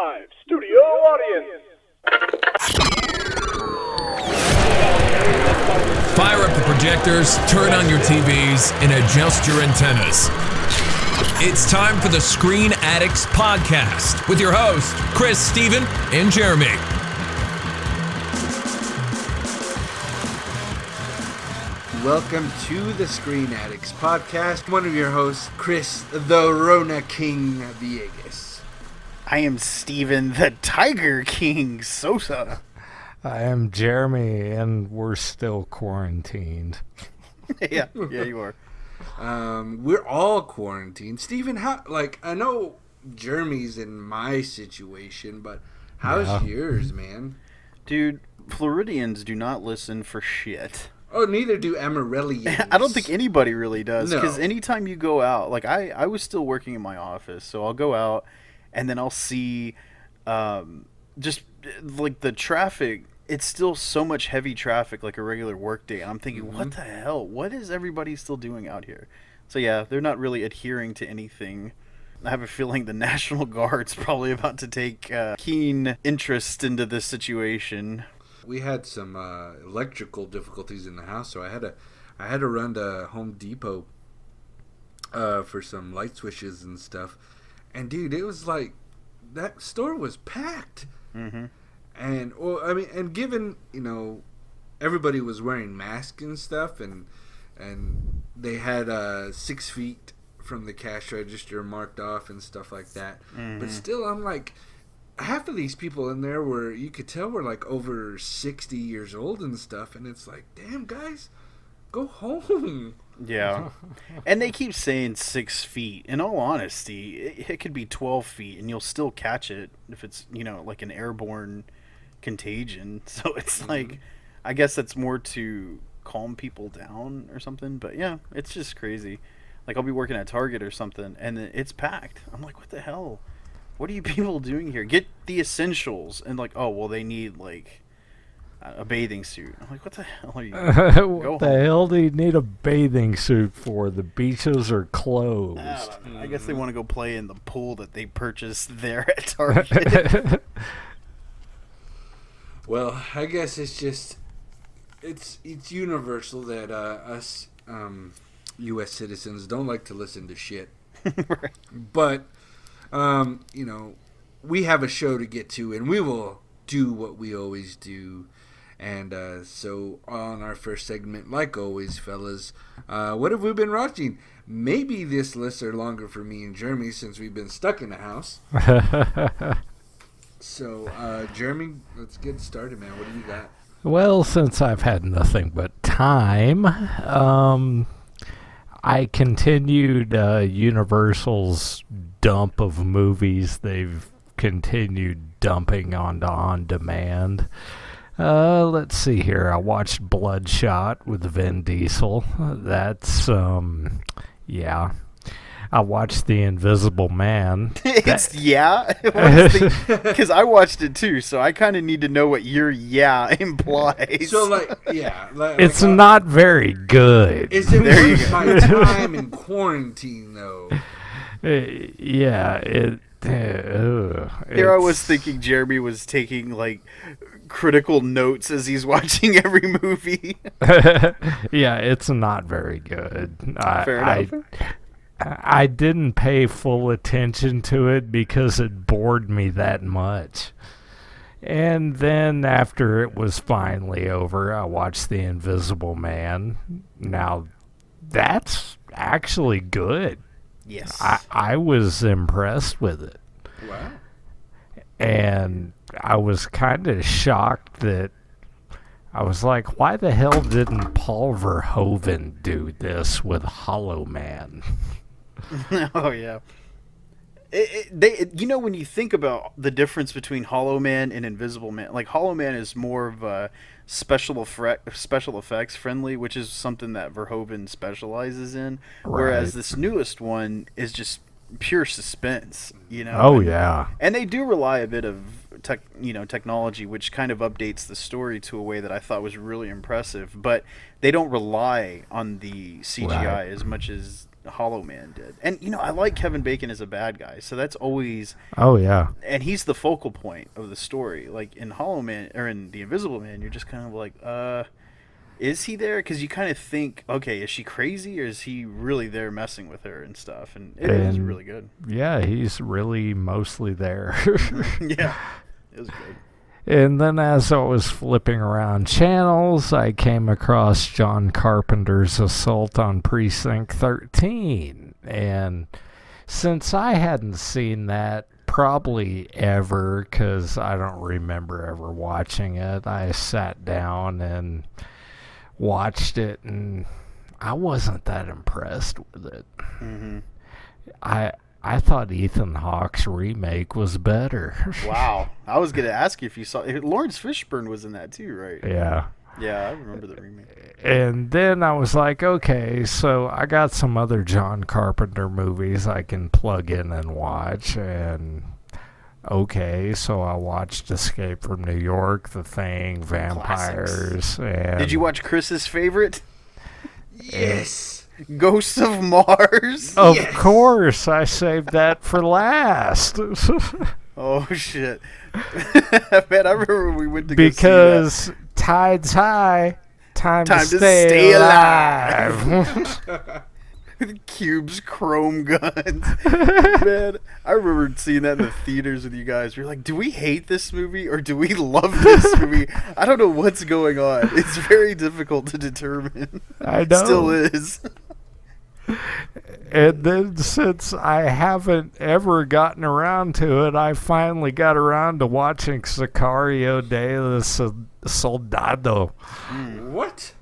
live studio audience. Fire up the projectors, turn on your TVs, and adjust your antennas. It's time for the Screen Addicts podcast with your hosts, Chris, Steven, and Jeremy. Welcome to the Screen Addicts podcast. One of your hosts, Chris, the Rona King Villegas. I am Steven, the Tiger King Sosa. I am Jeremy, and we're still quarantined. yeah, you are. We're all quarantined. Steven, I know Jeremy's in my situation, but how's yours, man? Dude, Floridians do not listen for shit. Oh, neither do Amarillians. I don't think anybody really does, because No. anytime you go out, like I was still working in my office, so I'll go out, and then I'll see just like the traffic. It's still so much heavy traffic, like a regular work day, and I'm thinking, what the hell? What is everybody still doing out here? So yeah, they're not really adhering to anything. I have a feeling the National Guard's probably about to take keen interest into this situation. We had some electrical difficulties in the house, so I had to run to Home Depot for some light switches and stuff. And dude, it was like that store was packed. Mm-hmm. And given everybody was wearing masks and stuff, and they had 6 feet from the cash register marked off and stuff like that. Mm-hmm. But still, I'm like, half of these people in there you could tell were like over 60 years old and stuff, and it's like, damn guys, go home. Yeah. And they keep saying 6 feet. In all honesty, it could be 12 feet and you'll still catch it if it's, like an airborne contagion. So it's like, I guess that's more to calm people down or something. But yeah, it's just crazy. Like I'll be working at Target or something and it's packed. I'm like, what the hell? What are you people doing here? Get the essentials. And like, oh, well, they need like a bathing suit. I'm like, what the hell are you? What the hell do you need a bathing suit for? The beaches are closed. I guess they want to go play in the pool that they purchased there at Target. Well, I guess it's universal that us U.S. citizens don't like to listen to shit. Right. But we have a show to get to, and we will do what we always do. And so on our first segment, like always, fellas, what have we been watching? Maybe this list are longer for me and Jeremy since we've been stuck in the house. So, Jeremy, let's get started, man. What do you got? Well, since I've had nothing but time, I continued Universal's dump of movies they've continued dumping onto On Demand. Let's see here. I watched Bloodshot with Vin Diesel. That's, yeah. I watched The Invisible Man. Because I watched it too, so I kind of need to know what your implies. So, it's not very good. Is it worth my time in quarantine, though? Yeah, Here I was thinking Jeremy was taking, like, critical notes as he's watching every movie. Yeah, it's not very good. Fair enough. I didn't pay full attention to it because it bored me that much. And then after it was finally over, I watched The Invisible Man. Now, that's actually good. Yes. I was impressed with it. Wow. And I was kind of shocked that I was like, why the hell didn't Paul Verhoeven do this with Hollow Man? Oh, yeah. When you think about the difference between Hollow Man and Invisible Man, like Hollow Man is more of a special effects friendly, which is something that Verhoeven specializes in, whereas this newest one is just pure suspense, Oh, yeah. And they do rely a bit of technology, which kind of updates the story to a way that I thought was really impressive, but they don't rely on the CGI as much as Hollow Man did. And I like Kevin Bacon as a bad guy, so that's always. Oh yeah. And he's the focal point of the story. Like in Hollow Man or in The Invisible Man, you're just kind of like, is he there? Because you kind of think, okay, is she crazy or is he really there messing with her and stuff? And it was really good. Yeah, he's really mostly there. Yeah, it was good. And then as I was flipping around channels, I came across John Carpenter's Assault on Precinct 13. And since I hadn't seen that probably ever, because I don't remember ever watching it, I sat down and watched it, and I wasn't that impressed with it. Mm-hmm. I thought Ethan Hawke's remake was better. Wow. I was going to ask you if you saw... Lawrence Fishburne was in that too, right? Yeah. Yeah, I remember the remake. And then I was like, okay, so I got some other John Carpenter movies I can plug in and watch. And okay, so I watched Escape from New York, The Thing, Vampires. And did you watch Chris's favorite? Yes. Ghosts of Mars? Of course, I saved that for last. Oh, shit. Man, I remember when we went to go see that. Because tide's high, time to stay alive. Cube's chrome guns. Man, I remember seeing that in the theaters with you guys. You're like, do we hate this movie or do we love this movie? I don't know what's going on. It's very difficult to determine. I know. Still is. And then since I haven't ever gotten around to it, I finally got around to watching Sicario de Soldado. What?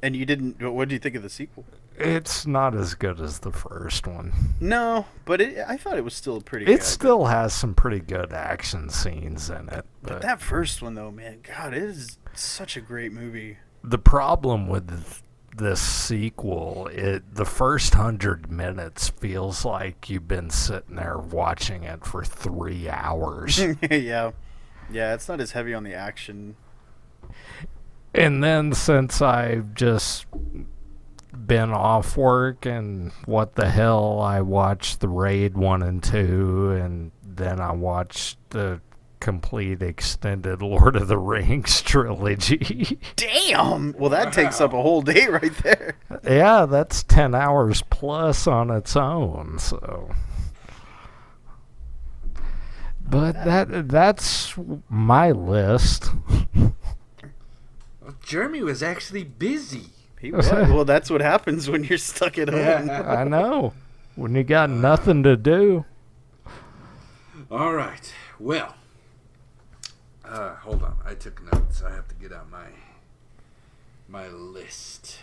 And you didn't... What do you think of the sequel? It's not as good as the first one. No, but I thought it was still pretty good. It still has some pretty good action scenes in it. But that first one, though, man, God, it is such a great movie. The problem with this sequel, the first 100 minutes feels like you've been sitting there watching it for 3 hours. Yeah, it's not as heavy on the action. And then since I've just been off work and what the hell, I watched the Raid 1 and 2, and then I watched the complete extended Lord of the Rings trilogy. Damn! Well, that takes up a whole day right there. Yeah, that's 10 hours plus on its own, so... But that's my list. Well, Jeremy was actually busy. He was. Well, that's what happens when you're stuck at home. I know. When you got nothing to do. All right. Well, hold on. I took notes. I have to get out my list.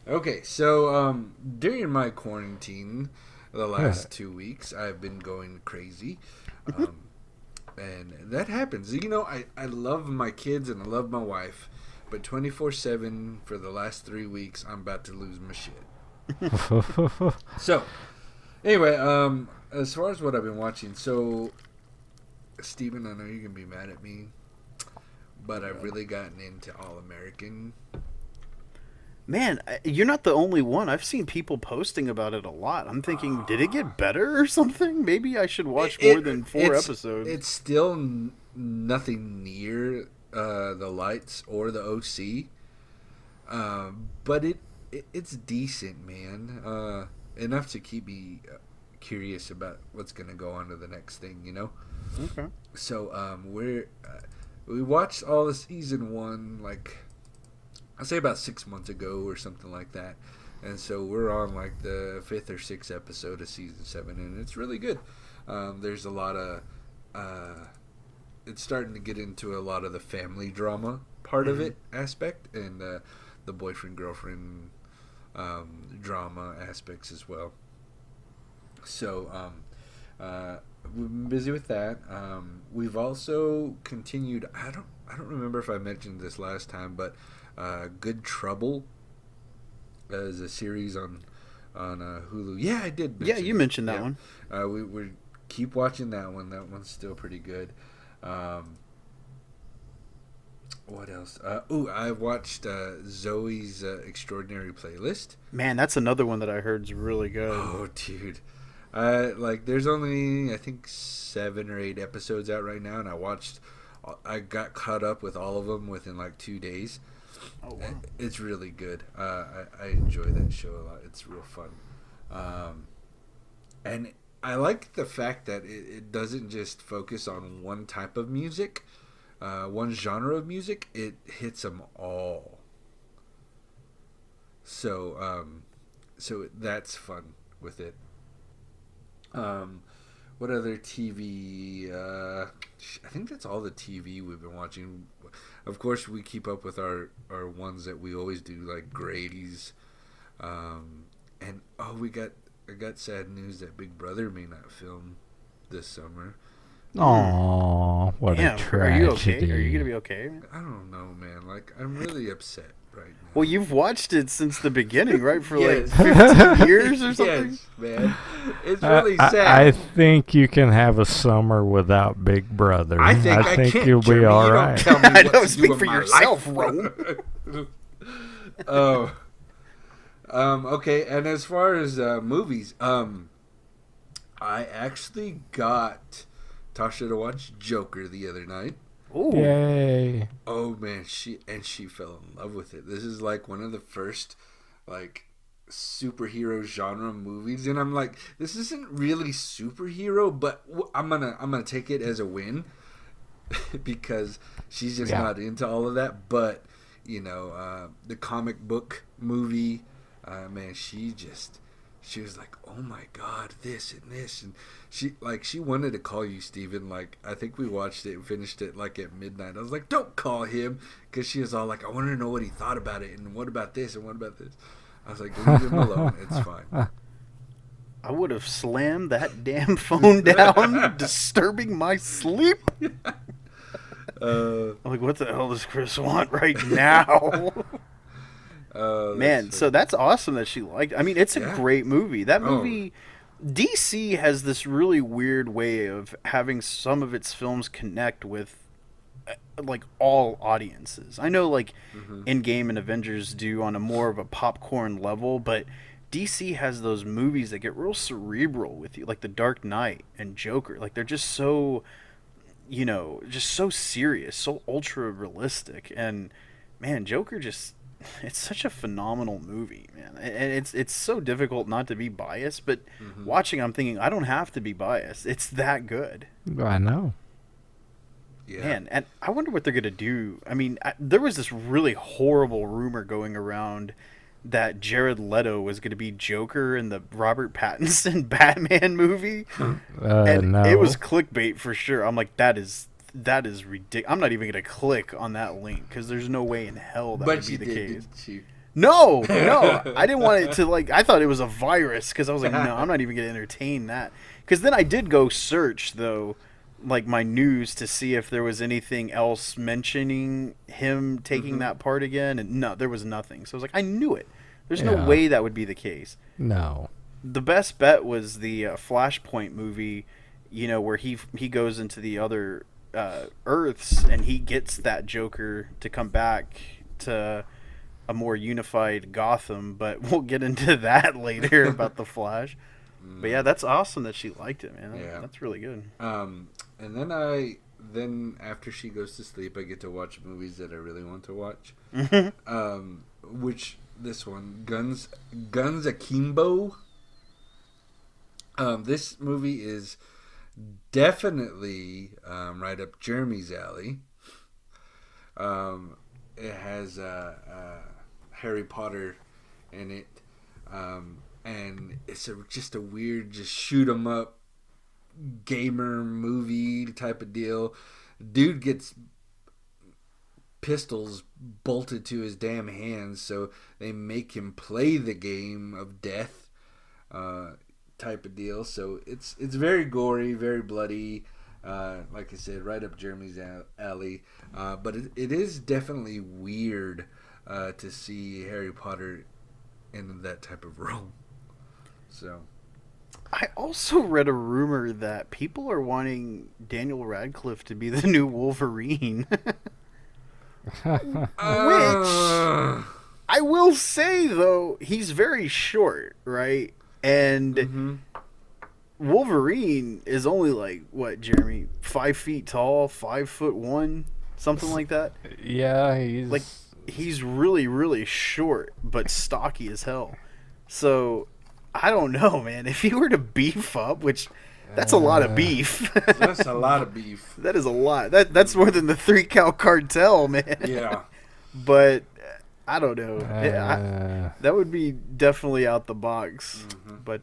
Okay, so during my quarantine, the last 2 weeks, I've been going crazy. And that happens. You know, I love my kids and I love my wife, but 24/7 for the last 3 weeks, I'm about to lose my shit. So, anyway, as far as what I've been watching, so, Steven, I know you're going to be mad at me, but I've really gotten into All American. Man, you're not the only one. I've seen people posting about it a lot. I'm thinking, did it get better or something? Maybe I should watch more than 4 episodes. It's still nothing near the Lights or the OC, but it's decent, man. Enough to keep me curious about what's going to go on to the next thing, you know? Okay. So we watched all the season 1, like... I'll say about 6 months ago or something like that. And so we're on like the 5th or 6th episode of season 7, and it's really good. There's a lot of... it's starting to get into a lot of the family drama part of it aspect, and the boyfriend-girlfriend drama aspects as well. So we've been busy with that. We've also continued... I don't remember if I mentioned this last time, but... Good Trouble is a series on Hulu. Yeah, I did. Yeah, you mentioned that one. We keep watching that one. That one's still pretty good. What else? I watched Zoe's Extraordinary Playlist. Man, that's another one that I heard is really good. Oh, dude. There's only, I think, 7 or 8 episodes out right now, and I got caught up with all of them within like 2 days. Oh, wow. It's really good. I enjoy that show a lot. It's real fun. And I like the fact that it doesn't just focus on one type of music, one genre of music. It hits them all. So that's fun with it. What other TV? I think that's all the TV we've been watching. Of course, we keep up with our ones that we always do, like Grady's. And I got sad news that Big Brother may not film this summer. Aw, what Damn, a tragedy. are you okay? Are you gonna be okay? I don't know, man. Like, I'm really upset right now. Well, you've watched it since the beginning, right? For Yes. like 15 years or something? Yes, man. It's really sad. I think you can have a summer without Big Brother. I think can, you'll Jeremy. be all You right. don't tell me I what know, to speak do for in my yourself, life. Oh. Okay, and as far as movies, I actually got Tasha to watch Joker the other night. Ooh. Yay. Oh man, she fell in love with it. This is like one of the first like superhero genre movies, and I'm like, this isn't really superhero, but I'm gonna take it as a win because she's just not into all of that. But the comic book movie, man, she was like, oh my god, this and this, and she wanted to call you, Steven. Like, I think we watched it and finished it like at midnight. I was like, don't call him, because she was all like, I wanted to know what he thought about it, and what about this, and what about this. I was like, leave him alone, it's fine. I would have slammed that damn phone down, disturbing my sleep. I'm like, what the hell does Chris want right now? Man, so that's awesome that she liked it. I mean, it's a great movie. That movie, DC has this really weird way of having some of its films connect with like all audiences. I know like Endgame and Avengers do on a more of a popcorn level, but DC has those movies that get real cerebral with you, like The Dark Knight and Joker. Like, they're just so, just so serious, so ultra realistic. And man, Joker it's such a phenomenal movie, man. And it's so difficult not to be biased, but watching, I'm thinking, I don't have to be biased. It's that good. I know. Yeah. Man, and I wonder what they're going to do. I mean, there was this really horrible rumor going around that Jared Leto was going to be Joker in the Robert Pattinson Batman movie. And no. it was clickbait for sure. I'm like, that is ridiculous. I'm not even going to click on that link because there's no way in hell that would be the case. Didn't you? No, I didn't want it to, I thought it was a virus because I was like, no, I'm not even going to entertain that. Because then I did go search, though, my news to see if there was anything else mentioning him taking that part again. And no, there was nothing. So I was like, I knew it. There's no way that would be the case. No. The best bet was the Flashpoint movie, where he goes into the other Earths and he gets that Joker to come back to a more unified Gotham, but we'll get into that later about the Flash. But yeah, that's awesome that she liked it, man. That's really good. And then after she goes to sleep, I get to watch movies that I really want to watch. Which this one, Guns Akimbo. This movie is definitely right up Jeremy's alley. It has Harry Potter in it, and it's just a weird, just shoot 'em up gamer movie type of deal. Dude gets pistols bolted to his damn hands, so they make him play the game of death type of deal. So it's very gory, very bloody, like I said, right up Jeremy's alley. But it is definitely weird to see Harry Potter in that type of role. So I also read a rumor that people are wanting Daniel Radcliffe to be the new Wolverine. Uh, I will say, though, he's very short, right? And Wolverine is only like, what, Jeremy? 5 feet tall, 5'1", something like that? Yeah, he's Like, he's really, really short, but stocky as hell. So, I don't know, man. If he were to beef up, which... That's a lot of beef. that's a lot of beef. That is a lot. That's more than the 3 cow cartel, man. Yeah. But I don't know. That would be definitely out the box. But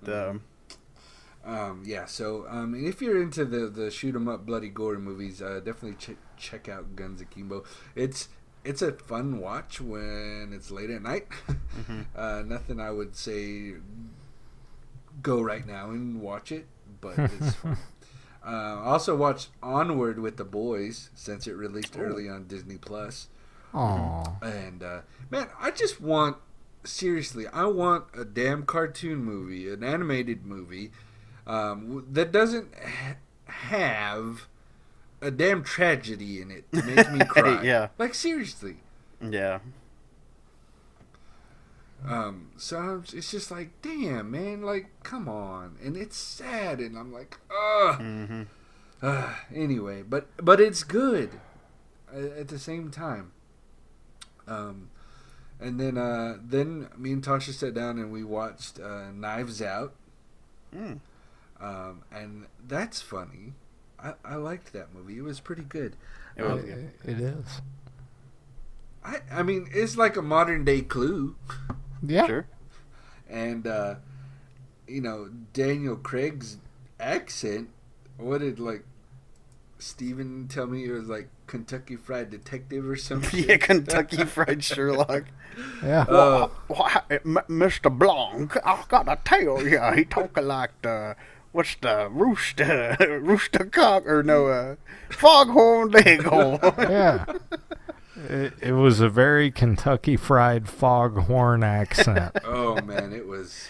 yeah. So if you're into the shoot 'em up, bloody gore movies, definitely check out Guns Akimbo. It's a fun watch when it's late at night. Nothing I would say go right now and watch it. But it's fun. Also watched Onward with the boys since it released early on Disney Plus. Aww. And man, I just want I want a damn cartoon movie, an animated movie that doesn't have a damn tragedy in it to make me cry. Yeah. Like seriously. yeah. So it's just like, damn, man, like, come on, and it's sad, and I'm like, ugh. Anyway, but it's good at the same time. And then me and Tasha sat down and we watched Knives Out. And that's funny. I liked that movie. It was pretty good. It is. I mean, it's like a modern day Clue. Yeah. Sure. And, Daniel Craig's accent, what did, Steven tell me it was like Kentucky Fried Detective or something? Yeah, Kentucky Fried Sherlock. Yeah. Mr. Blanc, I gotta tell you, he talking like what's the rooster cock, or no, foghorn leghorn. Yeah. It was a very Kentucky Fried Foghorn accent. Oh man, it was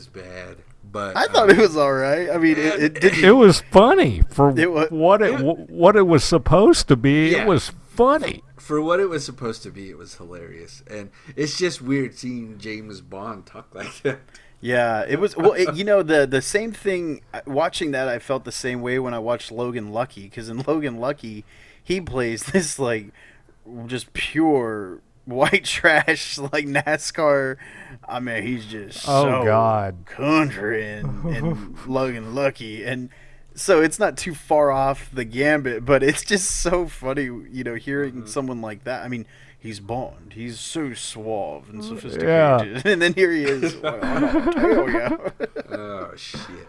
bad. But I thought it was all right. I mean, it didn't. It was funny for It what it was supposed to be. Yeah. It was funny. For what it was supposed to be, it was hilarious, and it's just weird seeing James Bond talk like that. Yeah, it was. Well, the same thing. Watching that, I felt the same way when I watched Logan Lucky, because in Logan Lucky, he plays this just pure white trash NASCAR. I mean, he's just so God, country and Logan Lucky, and so it's not too far off the gambit, but it's just so funny, hearing someone like that. I mean, he's Bond. He's so suave and sophisticated, Yeah. And then here he is. Well, I'll tell ya. Oh shit.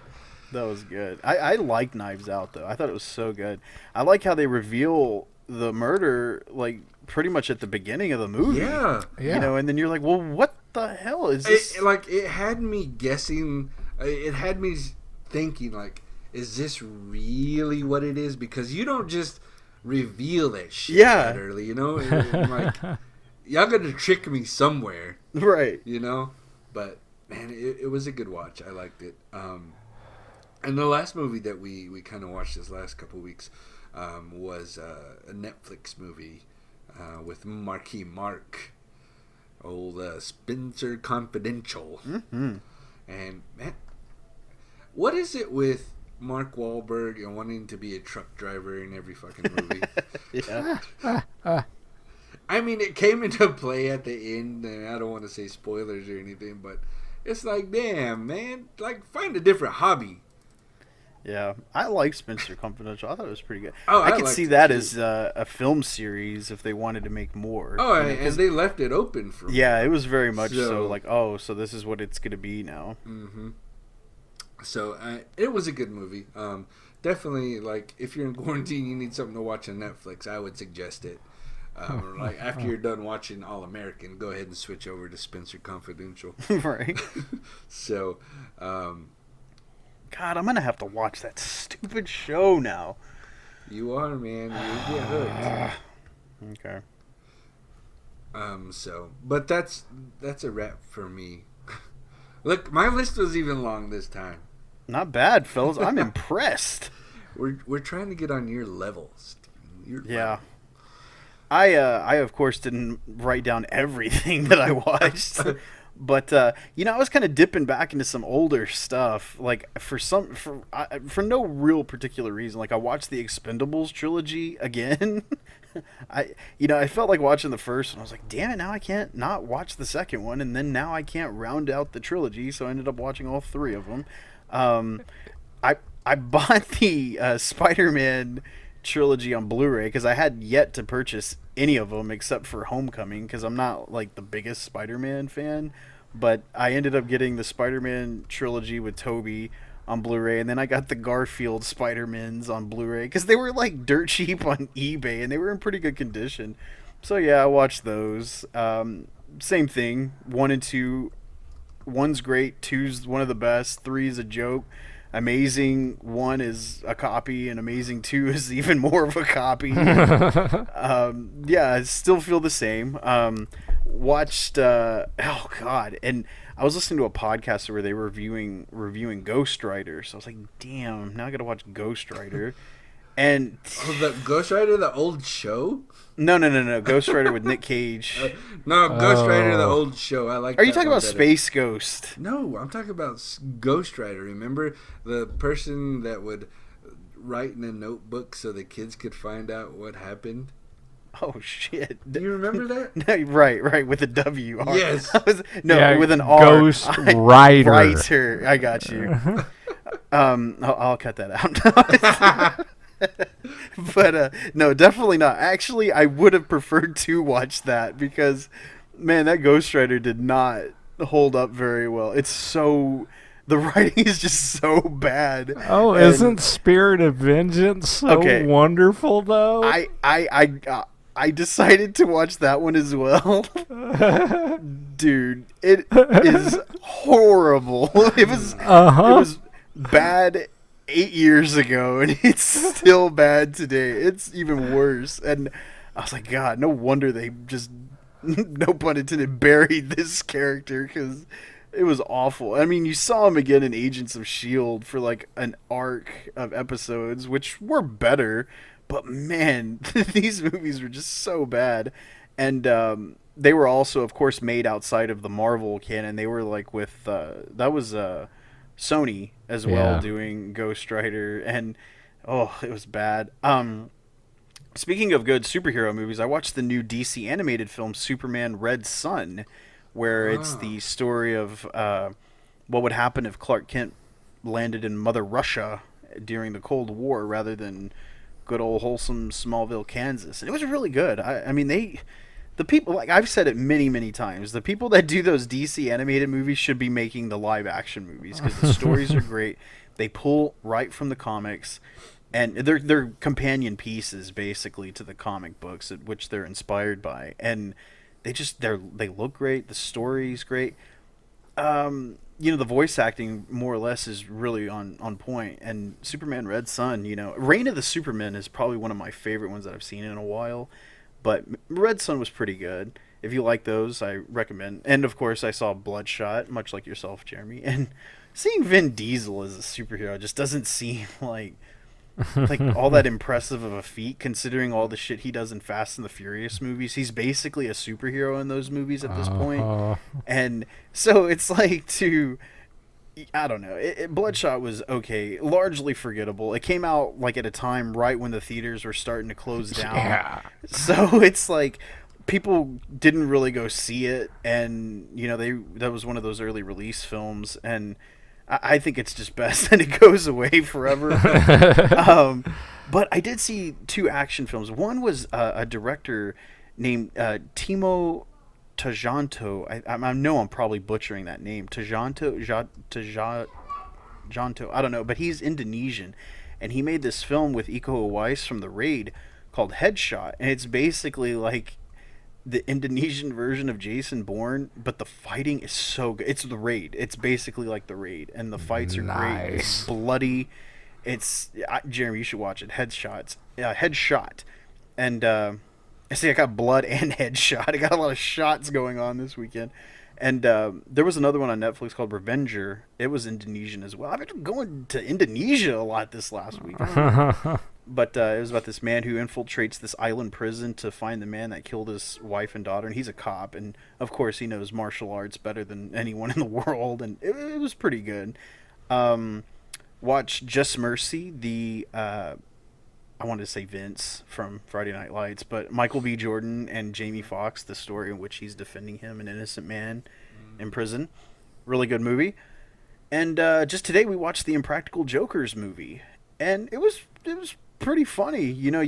That was good. I like Knives Out, though. I thought it was so good. I like how they reveal the murder, pretty much at the beginning of the movie. Yeah. And then you're like, well, what the hell is this? It had me guessing. It had me thinking, is this really what it is? Because you don't just reveal that shit that early, y'all gonna trick me somewhere. Right. But, man, it was a good watch. I liked it. And the last movie that we kind of watched this last couple weeks was a Netflix movie with Marky Mark, old Spencer Confidential. Mm-hmm. And man, what is it with Mark Wahlberg and wanting to be a truck driver in every fucking movie? Yeah. I mean, it came into play at the end, and I don't want to say spoilers or anything, but it's like, damn, man, find a different hobby. Yeah, I like Spencer Confidential. I thought it was pretty good. Oh, I could liked see it that too. as a film series if they wanted to make more. Oh, and they left it open for me. Yeah, it was very much So- so this is what it's going to be now. Mm-hmm. So it was a good movie. Definitely, if you're in quarantine, you need something to watch on Netflix. I would suggest it. After you're done watching All American, go ahead and switch over to Spencer Confidential. Right. So, God, I'm going to have to watch that stupid show now. you are, man. You get hooked. Okay. But that's a wrap for me. Look, my list was even long this time. Not bad, fellas. I'm impressed. We're trying to get on your level, Steven. Yeah. I of course didn't write down everything that I watched, but I was kind of dipping back into some older stuff, like for no real particular reason. Like I watched the Expendables trilogy again. I felt like watching the first one. I was like, damn it, now I can't not watch the second one, and then now I can't round out the trilogy, so I ended up watching all three of them. I bought the Spider-Man trilogy on Blu-ray because I had yet to purchase any of them except for Homecoming, because I'm not like the biggest Spider-Man fan, but I ended up getting the Spider-Man trilogy with Tobey on Blu-ray, and then I got the Garfield Spider-Mans on Blu-ray because they were like dirt cheap on eBay and they were in pretty good condition. So yeah, I watched those. Same thing, 1 and 2. 1's great, 2's one of the best, 3's a joke. Amazing 1 is a copy, and Amazing 2 is even more of a copy. I still feel the same. Watched oh god, and I was listening to a podcast where they were reviewing Ghost Rider, so I was like, damn, now I gotta watch Ghost Rider. And the Ghost Rider, the old show? No, Ghost Rider with Nick Cage. No, Ghost Rider, the old show. I like. Are you talking about better. Space Ghost? No, I'm talking about Ghost Rider. Remember the person that would write in a notebook so the kids could find out what happened? Oh shit! Do you remember that? No, right, with a W. R. Yes. With an R. Ghost Rider. Writer. I got you. I'll cut that out. But no, definitely not. Actually, I would have preferred to watch that because, man, that Ghost Rider did not hold up very well. The writing is just so bad. Oh, isn't Spirit of Vengeance so wonderful though? I decided to watch that one as well. Dude, it is horrible. It was bad 8 years ago, and it's still bad today. It's even worse. And I was like, God, no wonder they just, no pun intended, buried this character, because it was awful. I mean, you saw him again in Agents of S.H.I.E.L.D. for like an arc of episodes, which were better, but man, these movies were just so bad. And they were also, of course, made outside of the Marvel canon. They were like with, that was Sony as well, doing Ghost Rider, and it was bad. Speaking of good superhero movies, I watched the new DC animated film Superman Red Son, where it's the story of what would happen if Clark Kent landed in Mother Russia during the Cold War rather than good old wholesome Smallville, Kansas. And it was really good. I mean, the people, like I've said it many, many times, the people that do those DC animated movies should be making the live action movies, because the stories are great. They pull right from the comics, and they're companion pieces basically to the comic books at which they're inspired by, and they look great. The story's great. The voice acting more or less is really on point. And Superman Red Son, Reign of the Supermen is probably one of my favorite ones that I've seen in a while. But Red Son was pretty good. If you like those, I recommend. And of course, I saw Bloodshot, much like yourself, Jeremy. And seeing Vin Diesel as a superhero just doesn't seem like all that impressive of a feat, considering all the shit he does in Fast and the Furious movies. He's basically a superhero in those movies at this point. And so it's like I don't know. Bloodshot was okay, largely forgettable. It came out like at a time right when the theaters were starting to close down. Yeah. So it's like people didn't really go see it, and that was one of those early release films, and I think it's just best that it goes away forever. But I did see 2 action films. One was a director named Timo Tajanto. I know I'm probably butchering that name. Tajanto, I don't know, but he's Indonesian, and he made this film with Iko Uwais from The Raid called Headshot, and it's basically like the Indonesian version of Jason Bourne, but the fighting is so good. It's The Raid. It's basically like The Raid, and the fights are great. It's bloody. Jeremy, you should watch it. Headshot, and I see I got blood and headshot. I got a lot of shots going on this weekend. And there was another one on Netflix called Revenger. It was Indonesian as well. I've been going to Indonesia a lot this last week. But it was about this man who infiltrates this island prison to find the man that killed his wife and daughter, and he's a cop, and of course he knows martial arts better than anyone in the world, and it was pretty good. Watch Just Mercy, I wanted to say Vince from Friday Night Lights, but Michael B. Jordan and Jamie Foxx, the story in which he's defending him, an innocent man in prison. Really good movie. And just today we watched the Impractical Jokers movie, and it was pretty funny. You know,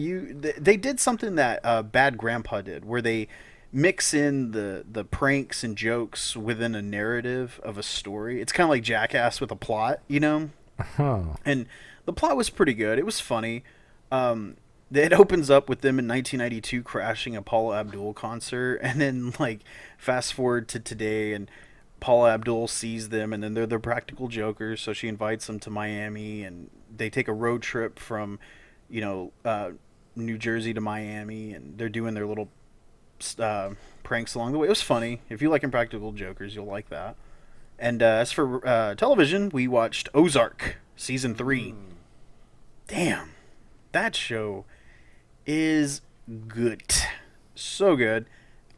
they did something that Bad Grandpa did, where they mix in the pranks and jokes within a narrative of a story. It's kind of like Jackass with a plot, you know? And the plot was pretty good. It was funny. It opens up with them in 1992 crashing a Paula Abdul concert, and then like fast forward to today, and Paula Abdul sees them, and then they're the Practical Jokers, so she invites them to Miami, and they take a road trip from, New Jersey to Miami, and they're doing their little pranks along the way. It was funny. If you like Impractical Jokers, you'll like that. And as for television, we watched Ozark season 3. Damn, that show is good, so good,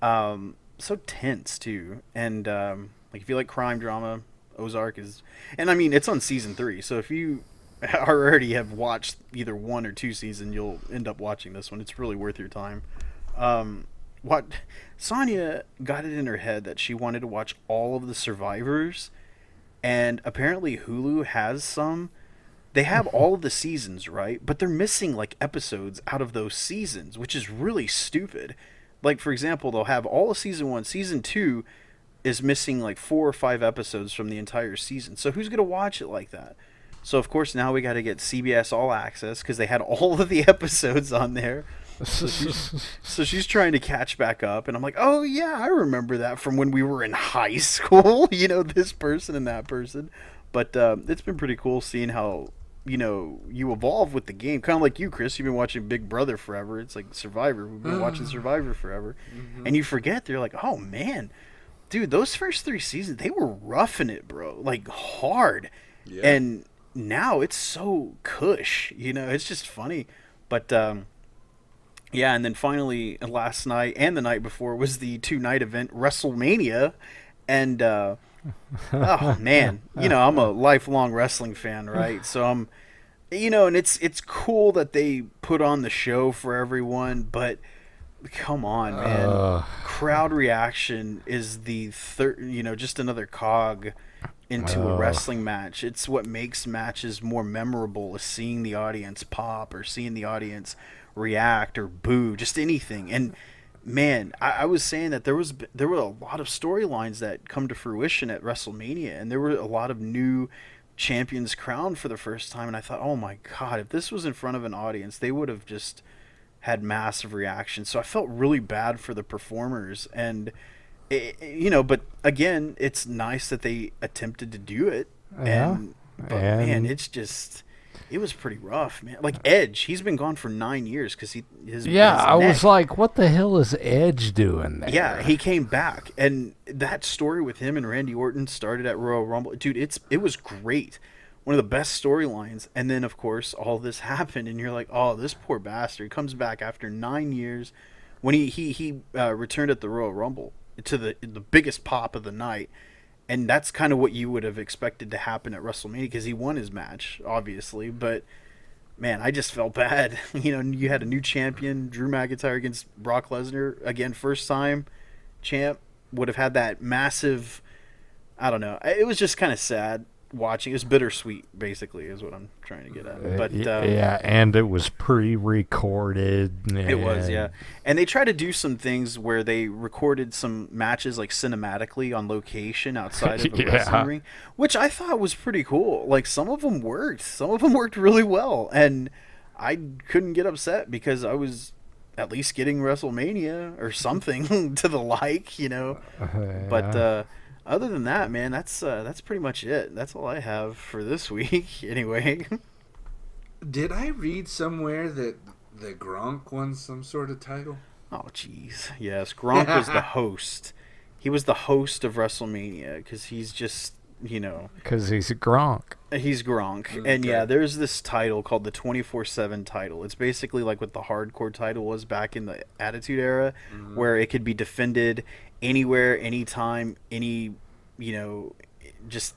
so tense too. And like if you like crime drama, Ozark is, and I mean it's on season 3. So if you already have watched either 1 or 2 seasons, you'll end up watching this one. It's really worth your time. What Sonia got it in her head that she wanted to watch all of the Survivors, and apparently Hulu has some. They have all of the seasons, right? But they're missing like episodes out of those seasons, which is really stupid. Like for example, they'll have all of season 1, season 2 is missing like 4 or 5 episodes from the entire season. So who's gonna watch it like that? So of course now we got to get CBS All Access because they had all of the episodes on there. So she's trying to catch back up, and I'm like, oh yeah, I remember that from when we were in high school. This person and that person. But it's been pretty cool seeing how you evolve with the game. Kind of like you, Chris. You've been watching Big Brother forever. It's like Survivor. We've been watching Survivor forever, and you forget. They're like, oh man, dude, those first 3 seasons they were roughing it, bro, like hard. Yeah. And now it's so cush, it's just funny. But yeah, and then finally last night and the night before was the 2-night event WrestleMania, and oh man, I'm a lifelong wrestling fan, right? So I'm, and it's cool that they put on the show for everyone, but come on, man, crowd reaction is the just another cog into a wrestling match. It's what makes matches more memorable, is seeing the audience pop or seeing the audience react or boo, just anything. And man, I was saying that there were a lot of storylines that come to fruition at WrestleMania, and there were a lot of new champions crowned for the first time, and I thought, oh my god, if this was in front of an audience, they would have just had massive reactions. So I felt really bad for the performers, and but again, it's nice that they attempted to do it. But man, it was pretty rough, man. Like Edge, he's been gone for 9 years because his was like, what the hell is Edge doing there? Yeah, he came back, and that story with him and Randy Orton started at Royal Rumble. Dude, it was great. One of the best storylines. And then, of course, all this happened, and you're like, oh, this poor bastard comes back after 9 years when he returned at the Royal Rumble to the biggest pop of the night. And that's kind of what you would have expected to happen at WrestleMania because he won his match, obviously. But, man, I just felt bad. You had a new champion, Drew McIntyre against Brock Lesnar. Again, first time champ, would have had that massive, I don't know. It was just kind of sad watching. It was bittersweet, basically, is what I'm trying to get at. But yeah, and it was pre-recorded. It was, yeah. And they tried to do some things where they recorded some matches like cinematically on location outside of a wrestling ring, which I thought was pretty cool. Like some of them worked. Some of them worked really well, and I couldn't get upset because I was at least getting WrestleMania or something to the like, But other than that, man, that's pretty much it. That's all I have for this week, anyway. Did I read somewhere that the Gronk won some sort of title? Oh, jeez. Yes, Gronk was the host. He was the host of WrestleMania because he's just Because he's a Gronk. He's Gronk. Okay. And yeah, there's this title called the 24/7 title. It's basically like what the hardcore title was back in the Attitude Era, where it could be defended anywhere, anytime, just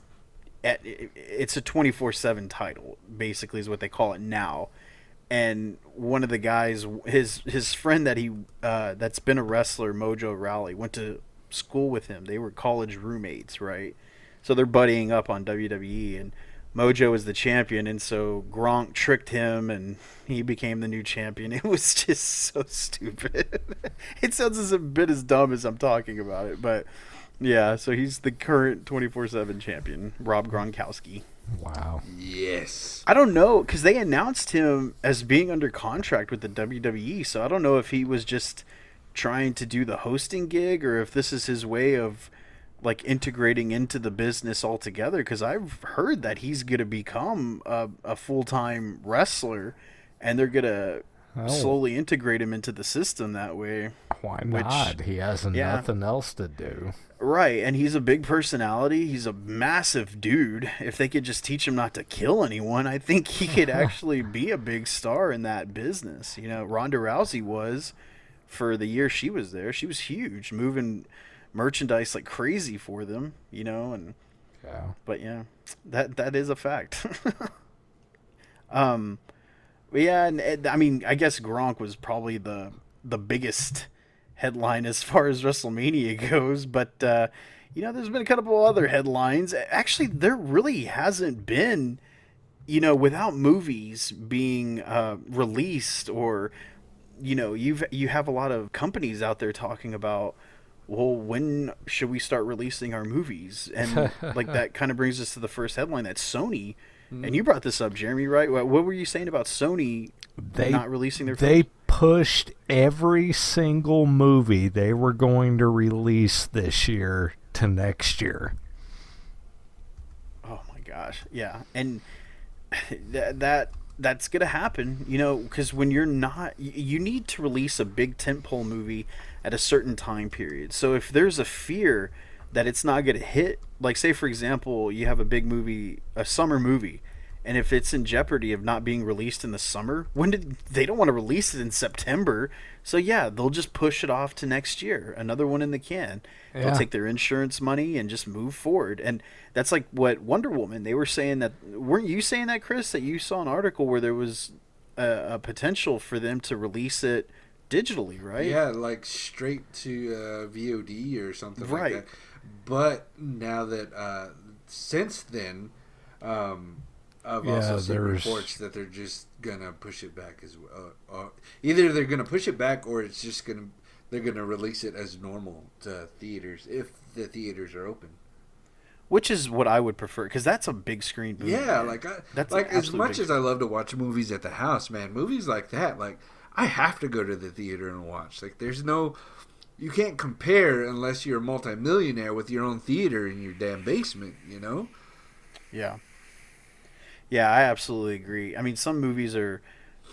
it's a 24/7 title, basically is what they call it now. And one of the guys, his friend that's been a wrestler, Mojo Rawley, went to school with him. They were college roommates, right? So they're buddying up on WWE, and Mojo is the champion, and so Gronk tricked him, and he became the new champion. It was just so stupid. It sounds a bit as dumb as I'm talking about it, but yeah. So he's the current 24/7 champion, Rob Gronkowski. Wow. Yes. I don't know, because they announced him as being under contract with the WWE, so I don't know if he was just trying to do the hosting gig or if this is his way of like integrating into the business altogether, because I've heard that he's going to become a full-time wrestler and they're going to slowly integrate him into the system that way. Why not? He has nothing else to do. Right, and he's a big personality. He's a massive dude. If they could just teach him not to kill anyone, I think he could actually be a big star in that business. Ronda Rousey was, for the year she was there, she was huge, moving merchandise like crazy for them, and yeah. But yeah, that is a fact. But yeah, and I mean, I guess Gronk was probably the biggest headline as far as WrestleMania goes, but there's been a couple other headlines. Actually, there really hasn't been, without movies being released, or you have a lot of companies out there talking about, well, when should we start releasing our movies? And like that kind of brings us to the first headline. That's Sony. And you brought this up, Jeremy, right? What were you saying about Sony not releasing their films? They pushed every single movie they were going to release this year to next year. Oh my gosh. Yeah. And that's going to happen, because when you're not, you need to release a big tentpole movie at a certain time period. So if there's a fear that it's not going to hit, like say for example, you have a big movie, a summer movie, and if it's in jeopardy of not being released in the summer, they don't want to release it in September. So yeah, they'll just push it off to next year. Another one in the can. Yeah. They'll take their insurance money and just move forward. And that's like what Wonder Woman, they were saying that, weren't you saying that, Chris, that you saw an article where there was a potential for them to release it digitally, right? Yeah, like straight to VOD or something right. like that. But now that since then, I've also seen reports that they're just gonna push it back as well. Either they're gonna push it back, or it's just they're gonna release it as normal to theaters if the theaters are open. Which is what I would prefer, because that's a big screen movie. Yeah, man. that's like as much as I love to watch movies at the house, man. Movies like that, like I have to go to the theater and watch. Like you can't compare unless you're a multimillionaire with your own theater in your damn basement, Yeah. Yeah, I absolutely agree. I mean, some movies are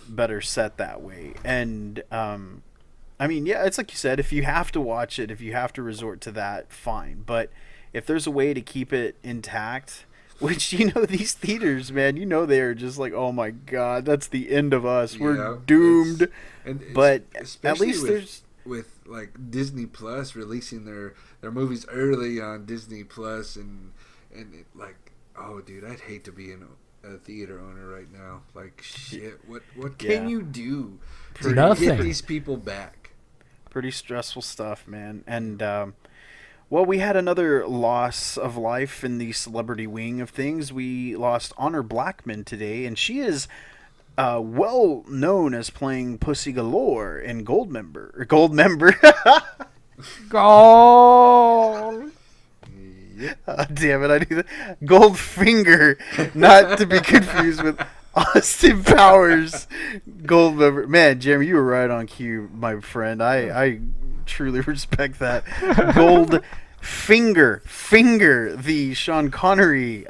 better set that way. And, I mean, yeah, it's like you said, if you have to watch it, if you have to resort to that, fine. But if there's a way to keep it intact, which, these theaters, man, they're just like, oh my God, that's the end of us. We're doomed. But at least there's... with like Disney Plus releasing their movies early on Disney Plus, and it, like, oh dude, I'd hate to be a theater owner right now. Like shit, what can you do to get these people back? Pretty stressful stuff, man. And well, we had another loss of life in the celebrity wing of things. We lost Honor Blackman today, and she is well known as playing Pussy Galore in Goldmember. Gold. Oh, damn it, I knew that. Goldfinger, not to be confused with Austin Powers. Goldmember. Man, Jeremy, you were right on cue, my friend. I truly respect that. Finger, the Sean Connery,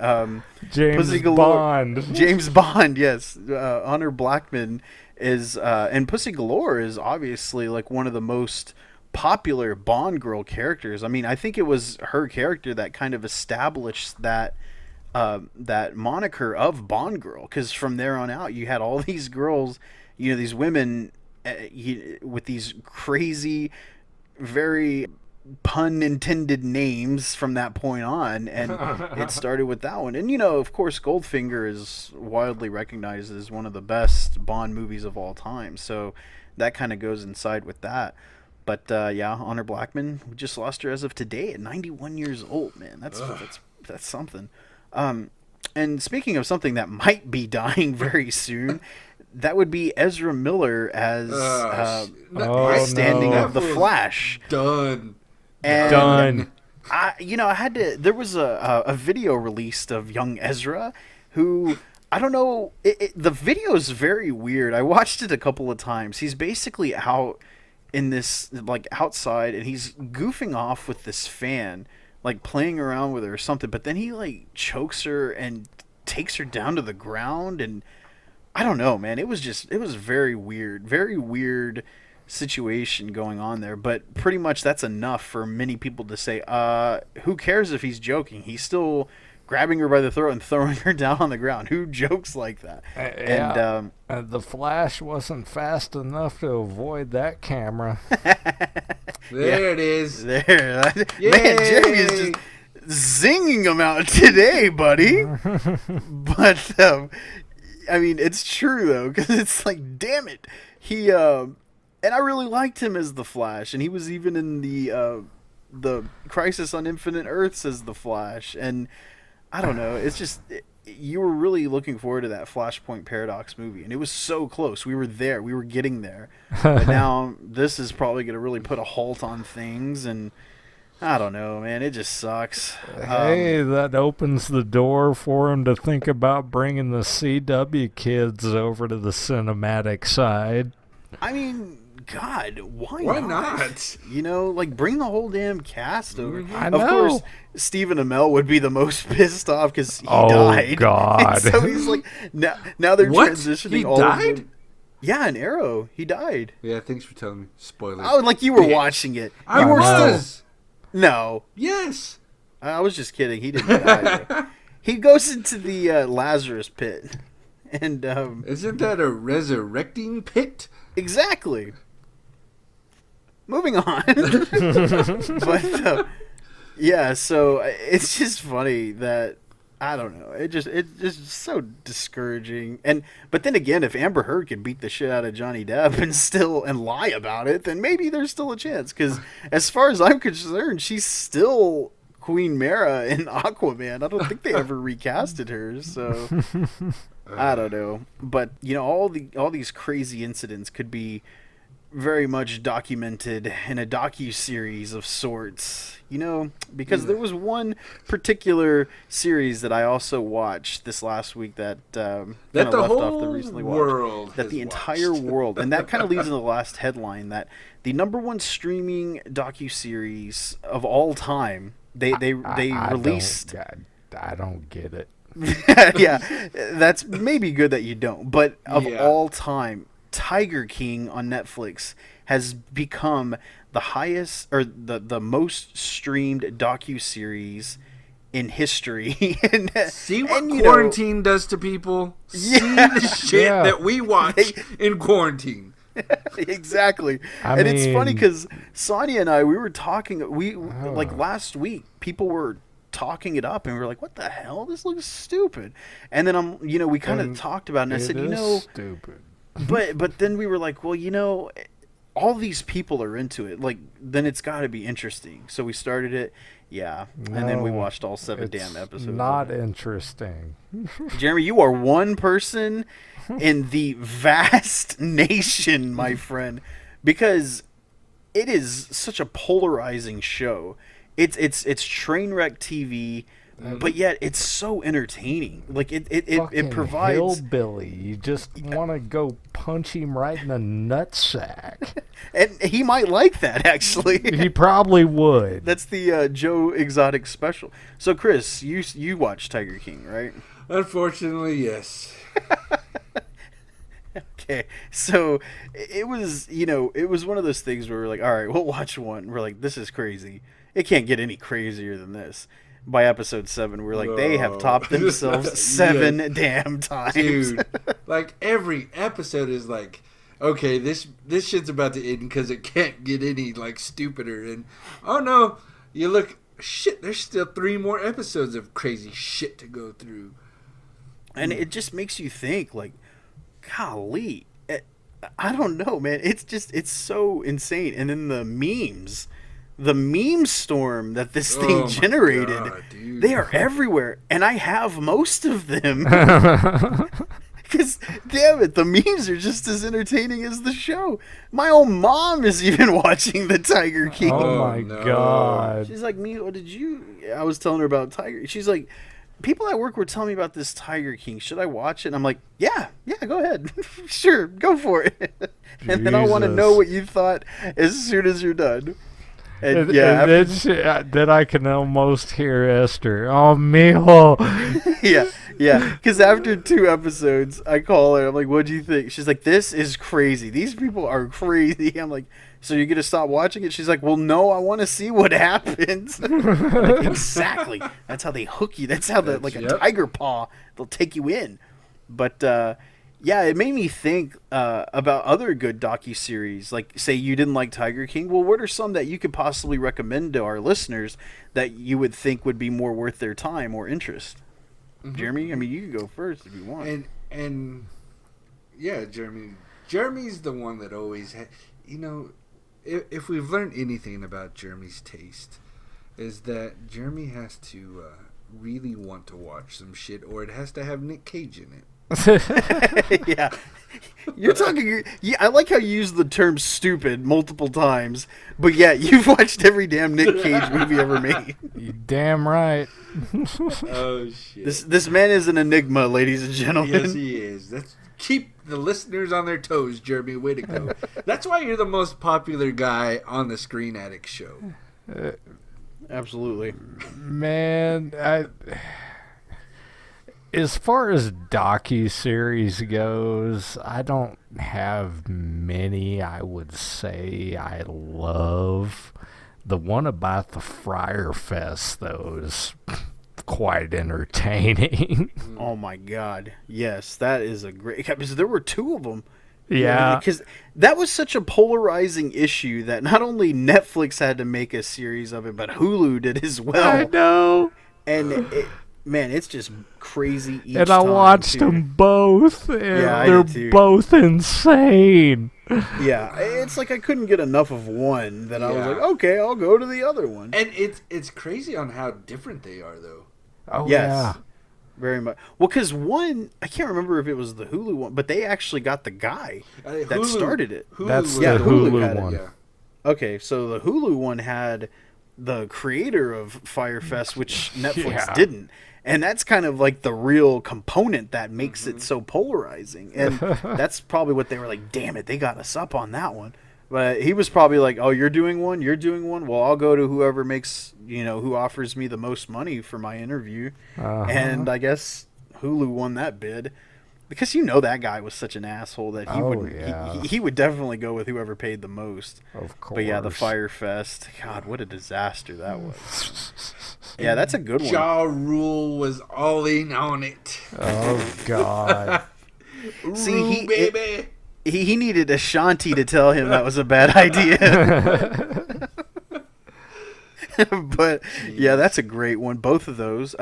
James Bond. James Bond, yes. Honor Blackman is, and Pussy Galore is obviously like one of the most popular Bond girl characters. I mean, I think it was her character that kind of established that that moniker of Bond girl, because from there on out, you had all these girls, these women with these crazy, very pun intended names from that point on, and it started with that one. And of course, Goldfinger is widely recognized as one of the best Bond movies of all time, so that kind of goes inside with that. But yeah, Honor Blackman, we just lost her as of today at 91 years old. Man, that's something. And speaking of something that might be dying very soon, that would be Ezra Miller as the Flash. Done. And Done. I had to. There was a video released of young Ezra, who I don't know. The video is very weird. I watched it a couple of times. He's basically out in this outside, and he's goofing off with this fan, playing around with her or something. But then he chokes her and takes her down to the ground, and I don't know, man. It was very weird situation going on there, but pretty much that's enough for many people to say, who cares if he's joking? He's still grabbing her by the throat and throwing her down on the ground. Who jokes like that? And the Flash wasn't fast enough to avoid that camera. There it is. There. Man, Jeremy is just zinging them out today, buddy. But I mean, it's true though, because it's damn it, he and I really liked him as the Flash, and he was even in the Crisis on Infinite Earths as the Flash, and I don't know, it's just you were really looking forward to that Flashpoint Paradox movie, and it was so close. We were there, we were getting there, but now this is probably going to really put a halt on things, and I don't know, man, it just sucks. Hey, that opens the door for him to think about bringing the CW kids over to the cinematic side. I mean, God, why not? Bring the whole damn cast over. I know. Of course, Stephen Amell would be the most pissed off because he died. Oh, God. And so he's now they're transitioning He all died? of them. Yeah, an Arrow. He died. Yeah, thanks for telling me. Spoilers. Oh, you were watching it. I You were was. No. Yes. I was just kidding. He didn't die. He goes into the Lazarus pit. And isn't that a resurrecting pit? Exactly. Moving on. But yeah, so it's just funny that I don't know. It's just so discouraging. But then again, if Amber Heard could beat the shit out of Johnny Depp and lie about it, then maybe there's still a chance. Because as far as I'm concerned, she's still Queen Mara in Aquaman. I don't think they ever recasted her. So I don't know. But all these crazy incidents could be very much documented in a docuseries of sorts, because there was one particular series that I also watched this last week that the whole world that the entire world, and that kind of leads into the last headline, that the #1 streaming docuseries of all time, they released. I don't get it. Yeah, that's maybe good that you don't, but of all time, Tiger King on Netflix has become the highest or the most streamed docuseries in history. See what quarantine does to people? See the shit that we watch in quarantine. Exactly. It's funny because Sonia and I, we were talking, last week, people were talking it up and we were like, what the hell? This looks stupid. And then we kind of talked about it, and I said, stupid. But then we were like, well, all these people are into it. Then it's got to be interesting. So we started it, and then we watched all 7 damn episodes. Not interesting. Jeremy, you are one person in the vast nation, my friend, because it is such a polarizing show. It's train wreck TV. But yet it's so entertaining. It provides hillbilly. You just want to go punch him right in the nutsack. And he might like that, actually. He probably would. That's the Joe Exotic special. So Chris, you watch Tiger King, right? Unfortunately, yes. Okay, so it was, it was one of those things where we're like, all right, we'll watch one. We're like, this is crazy. It can't get any crazier than this. By episode 7, we're like, they have topped themselves 7 damn times. Dude, like every episode is like, okay, this shit's about to end because it can't get any like stupider. And oh no, you look, shit, there's still 3 more episodes of crazy shit to go through. And it just makes you think, like, golly, I don't know, man. It's so insane. And then the meme storm that this thing generated, God, they are everywhere. And I have most of them. Because, damn it, the memes are just as entertaining as the show. My own mom is even watching the Tiger King. Oh my God. She's like, Mio, I was telling her about Tiger. She's like, people at work were telling me about this Tiger King. Should I watch it? And I'm like, yeah, go ahead. Sure, go for it. And then I want to know what you thought as soon as you're done. And then I can almost hear Esther. Oh, mijo. Yeah. Because after 2 episodes, I call her. I'm like, what'd you think? She's like, this is crazy. These people are crazy. I'm like, so you're going to stop watching it? She's like, well, no, I want to see what happens. Like, exactly. That's how they hook you. That's how a tiger paw, they'll take you in. But, yeah, it made me think about other good docuseries. Like, say you didn't like Tiger King. Well, what are some that you could possibly recommend to our listeners that you would think would be more worth their time or interest? Mm-hmm. Jeremy, I mean, you can go first if you want. And yeah, Jeremy's the one that always if we've learned anything about Jeremy's taste, is that Jeremy has to really want to watch some shit, or it has to have Nick Cage in it. Yeah, you're talking. Yeah, I like how you use the term "stupid" multiple times, but yeah, you've watched every damn Nick Cage movie ever made. You damn right. Oh shit! This man is an enigma, ladies and gentlemen. Yes, he is. Keep the listeners on their toes, Jeremy. Way to go. That's why you're the most popular guy on the Screen Addict show. Absolutely, man. As far as docuseries goes, I don't have many I would say I love. The one about the Friar Fest, though, is quite entertaining. Oh, my God. Yes, that is a great... Because there were 2 of them. Yeah. Because that was such a polarizing issue that not only Netflix had to make a series of it, but Hulu did as well. I know. And... Man, it's just crazy each and I time, watched them both, and they're both insane. Yeah, it's like I couldn't get enough of one that I was like, okay, I'll go to the other one. And it's crazy on how different they are, though. Oh, yes, yeah. Very much. Well, because one, I can't remember if it was the Hulu one, but they actually got the guy that started it. That's the Hulu one. Yeah. Okay, so the Hulu one had the creator of Firefest, which Netflix didn't. And that's kind of like the real component that makes it so polarizing. And that's probably what they were like, damn it, they got us up on that one. But he was probably like, oh, you're doing one? Well, I'll go to whoever makes, who offers me the most money for my interview. And I guess Hulu won that bid. Because that guy was such an asshole that he would definitely go with whoever paid the most. Of course. But yeah, the Firefest, God, what a disaster that was. Yeah, that's a good one. Ja Rule was all in on it. Oh God. See, baby. He needed Ashanti to tell him that was a bad idea. But yeah, that's a great one. Both of those.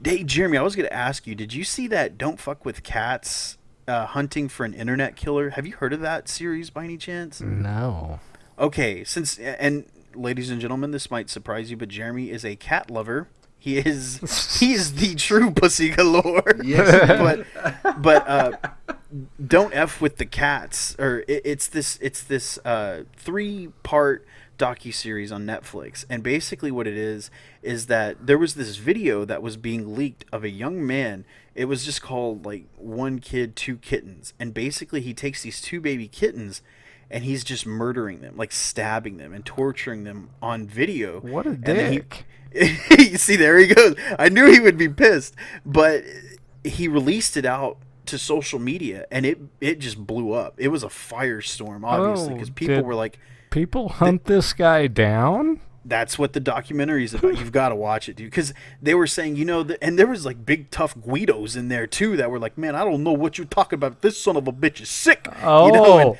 Hey, Jeremy, I was going to ask you, did you see that Don't Fuck with Cats Hunting for an Internet Killer? Have you heard of that series by any chance? No. Okay, and ladies and gentlemen, this might surprise you, but Jeremy is a cat lover. He is the true pussy galore. Yes. but Don't F with the Cats, or it's this 3-part docuseries on Netflix, and basically what it is that there was this video that was being leaked of a young man. It was just called like One Kid, Two Kittens, and basically he takes these 2 baby kittens and he's just murdering them, like stabbing them and torturing them on video. What a dick. You see, there he goes. I knew he would be pissed, but he released it out to social media, and it just blew up. It was a firestorm, obviously, because people were like, people hunt this guy down? that's what the documentary is about. You've got to watch it, dude. Because they were saying, and there was like big tough Guidos in there too that were like, man, I don't know what you're talking about. This son of a bitch is sick. So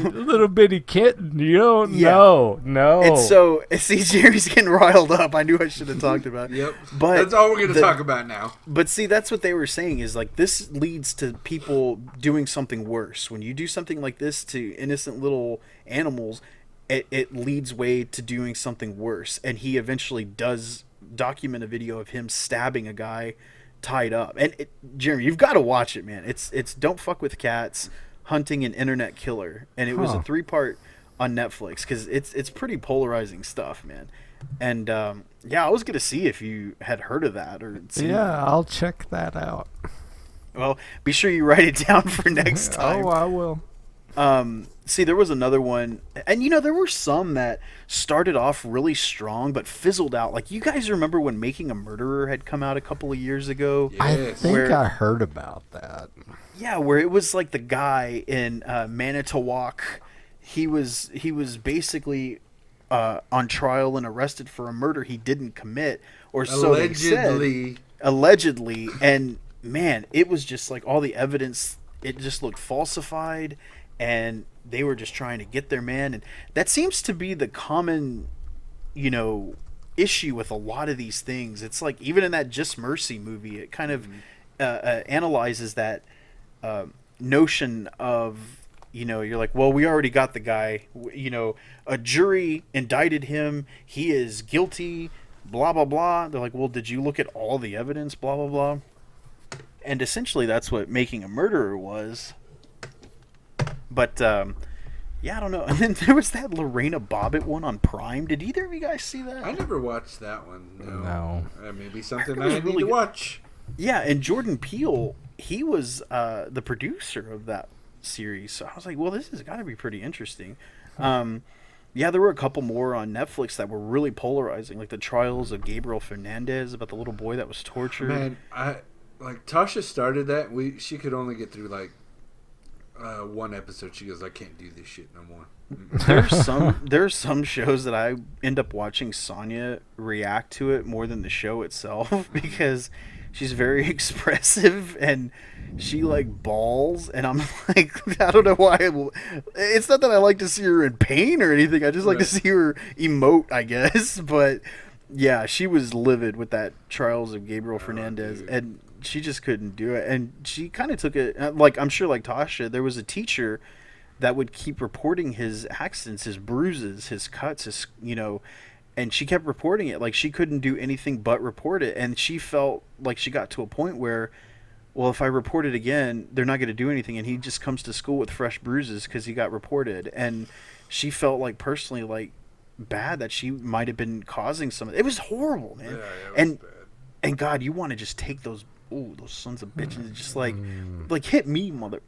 little bitty kitten. You don't know. No. And so, see, Jerry's getting riled up. I knew I should have talked about it. Yep. But that's all we're going to talk about now. But see, that's what they were saying is like this leads to people doing something worse. When you do something like this to innocent little animals, it leads way to doing something worse. And he eventually does document a video of him stabbing a guy tied up. And Jeremy, you've got to watch it, man. It's Don't Fuck with Cats, Hunting an Internet Killer. And it was a 3-part on Netflix because it's pretty polarizing stuff, man. And I was going to see if you had heard of that or seen that. I'll check that out. Well, be sure you write it down for next time. Oh, I will. See, there was another one, and there were some that started off really strong but fizzled out. Like, you guys remember when Making a Murderer had come out a couple of years ago? Yes. I think I heard about that. Yeah, where it was like the guy in Manitowoc. He was basically on trial and arrested for a murder he didn't commit, or so they said. Allegedly, and man, it was just like all the evidence. It just looked falsified. And they were just trying to get their man. And that seems to be the common, issue with a lot of these things. It's like, even in that Just Mercy movie, it kind of analyzes that notion of, you're like, well, we already got the guy. A jury indicted him. He is guilty, blah, blah, blah. They're like, well, did you look at all the evidence, blah, blah, blah. And essentially that's what Making a Murderer was. But, I don't know. And then there was that Lorena Bobbitt one on Prime. Did either of you guys see that? I never watched that one. No. Maybe something I need to watch. Yeah, and Jordan Peele, he was the producer of that series. So I was like, well, this has got to be pretty interesting. There were a couple more on Netflix that were really polarizing, like the trials of Gabriel Fernandez about the little boy that was tortured. Man, Tasha started that. She could only get through one episode. She goes, I can't do this shit no more. There's some shows that I end up watching Sonya react to it more than the show itself because she's very expressive and she bawls, and I'm like, I don't know why. It's not that I like to see her in pain or anything. I just like to see her emote, I guess. But yeah, she was livid with that Trials of Gabriel Fernandez, and she just couldn't do it. And she kind of took it, I'm sure like Tasha, there was a teacher that would keep reporting his accidents, his bruises, his cuts, and she kept reporting it. Like, she couldn't do anything but report it. And she felt like she got to a point where, well, if I report it again, they're not going to do anything. And he just comes to school with fresh bruises because he got reported. And she felt personally bad that she might have been causing some. It was horrible, man. Yeah, it was bad. And God, you want to just take those sons of bitches, just hit me, mother,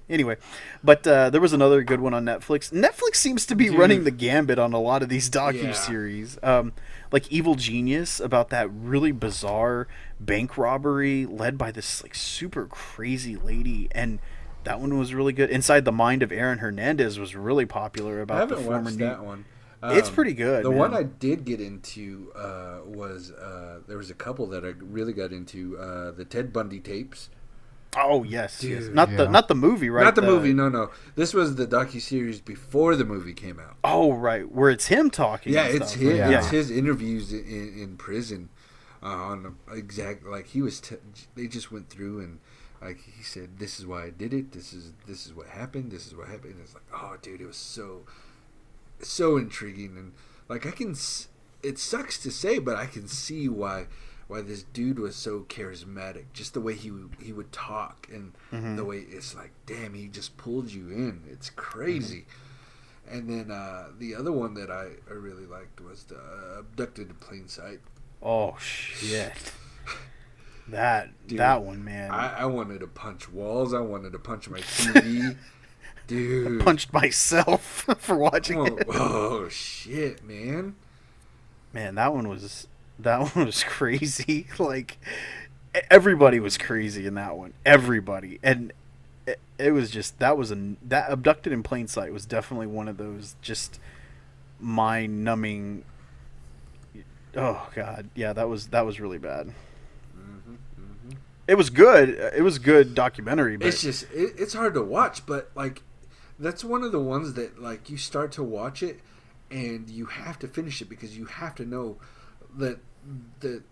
anyway. But there was another good one on Netflix. Netflix seems to be running the gambit on a lot of these docuseries. Like Evil Genius, about that really bizarre bank robbery led by this super crazy lady, and that one was really good. Inside the Mind of Aaron Hernandez was really popular. About I haven't the former watched that one. It's pretty good. The man. one I did get into was there was a couple that I really got into, the Ted Bundy tapes. Oh yes, Dude, yes. Not the movie, right? Not the movie. No. This was the docuseries before the movie came out. Oh right, where it's him talking. Yeah, and it's stuff, his. right? It's his interviews in prison. On exact he was. They just went through and he said, "This is why I did it. This is what happened. This is what happened." And it's like, oh, dude, it was so intriguing, and I can. It sucks to say, but I can see why this dude was so charismatic. Just the way he would talk, and the way it's damn, he just pulled you in. It's crazy. And then the other one that I really liked was the Abducted in Plain Sight. Oh shit. That one, man. I wanted to punch walls. I wanted to punch my TV. Dude. I punched myself for watching it. Oh shit, man. Man, that one was crazy. Everybody was crazy in that one. Everybody. And it was just, that Abducted in Plain Sight was definitely one of those just mind-numbing. Oh God, yeah, that was really bad. It was good. It was a good documentary, but It's just it's hard to watch. But like, that's one of the ones that like you start to watch it, and you have to finish it because you have to know that the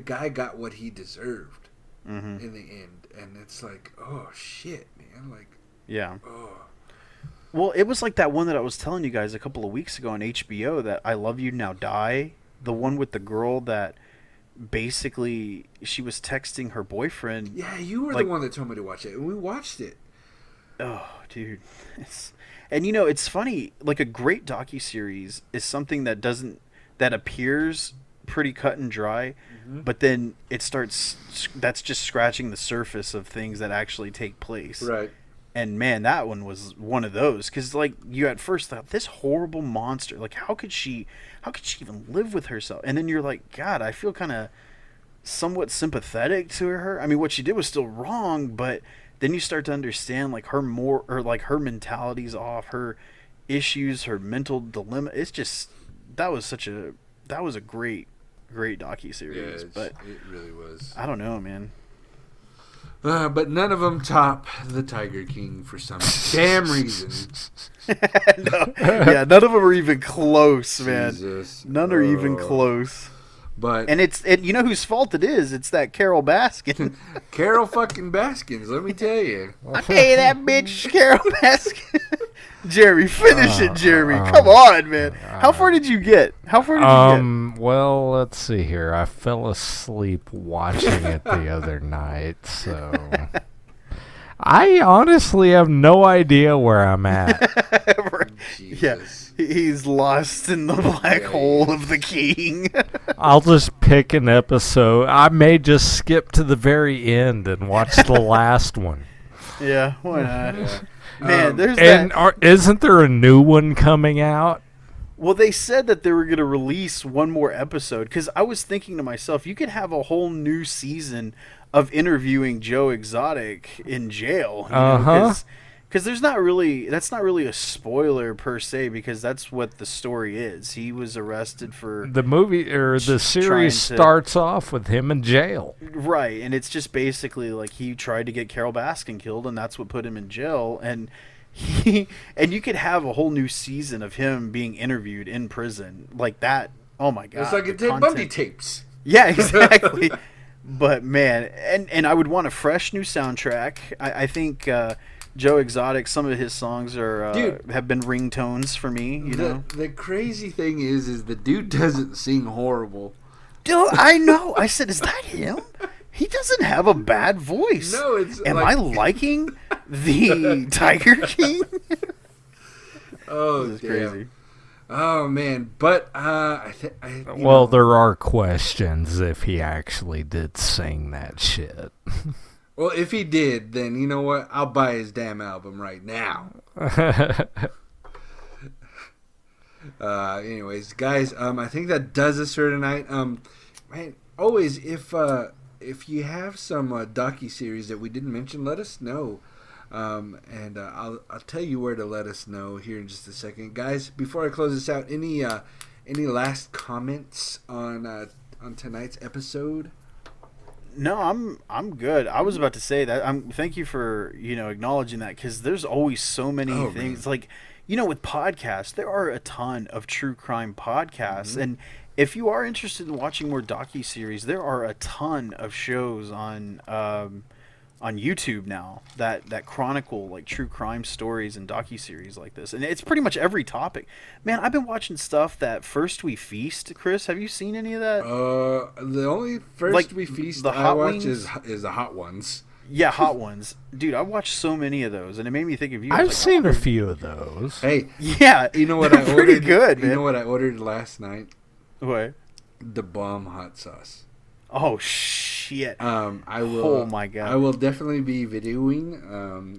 guy got what he deserved in the end, and it's like, oh shit, man, like, yeah. oh. Well, it was like that one that I was telling you guys a couple of weeks ago on HBO, that I Love You Now Die, the one with the girl that basically she was texting her boyfriend. Yeah, you were like, the one that told me to watch it, and we watched it. Oh, dude. And you know, it's funny, like a great docuseries is something that appears pretty cut and dry, but then that's just scratching the surface of things that actually take place. Right. And man, that one was one of those, because like you at first thought, this horrible monster, like how could she even live with herself? And then you're like, God, I feel kind of somewhat sympathetic to her. I mean, what she did was still wrong, but then you start to understand like her her mentality's off, her issues, her mental dilemma. It's just that was a great docuseries. Yeah, but it really was. I don't know, man. But none of them top the Tiger King for some damn reason. No, yeah, none of them are even close, man. Jesus. None are even close. But And you know whose fault it is? It's that Carol Baskin. Carol fucking Baskins, let me tell you. I tell you that bitch, Carol Baskin. Jeremy, finish it, Jeremy. Come on, man. How far did you get? Well, let's see here. I fell asleep watching it the other night, so I honestly have no idea where I'm at. Yeah, he's lost in the black hole of the king. I'll just pick an episode. I may just skip to the very end and watch the last one. Yeah, why not? Yeah. Man, there's isn't there a new one coming out? Well, they said that they were going to release one more episode, because I was thinking to myself, you could have a whole new season of interviewing Joe Exotic in jail. Because that's not really a spoiler per se, because that's what the story is. He was arrested for the movie, or the series starts off with him in jail. Right, and it's just basically like he tried to get Carol Baskin killed, and that's what put him in jail. And you could have a whole new season of him being interviewed in prison like that. Oh my God, it's like a Ted Bundy tapes. Yeah, exactly. But man, and I would want a fresh new soundtrack. I think Joe Exotic, some of his songs have been ringtones for me. You know, the crazy thing is the dude doesn't sing horrible. Dude, I know. I said, is that him? He doesn't have a bad voice. No, it's. Am I liking the Tiger King? Oh, this is crazy. Oh man, but there are questions if he actually did sing that shit. Well, if he did, then you know what? I'll buy his damn album right now. Anyways, guys, I think that does us for tonight. Man, always if you have some docuseries that we didn't mention, let us know. And I'll tell you where to let us know here in just a second, guys. Before I close this out, any last comments on tonight's episode? No, I'm good. I was about to say that. Thank you for acknowledging that, because there's always so many things. Man. Like, with podcasts, there are a ton of true crime podcasts, and if you are interested in watching more docuseries, there are a ton of shows on YouTube now that chronicle like true crime stories and docuseries like this, and it's pretty much every topic. Man, I've been watching stuff that First We Feast. Chris, have you seen any of that? The only First We Feast I watch is the Hot Ones. Yeah, Hot Ones, dude. I watched so many of those, and it made me think of you. I've seen a few of those. Hey, yeah, you know what I ordered? Pretty good, man. You know what I ordered last night? What? The bomb hot sauce. Oh shit! I will. Oh my God! I will definitely be videoing.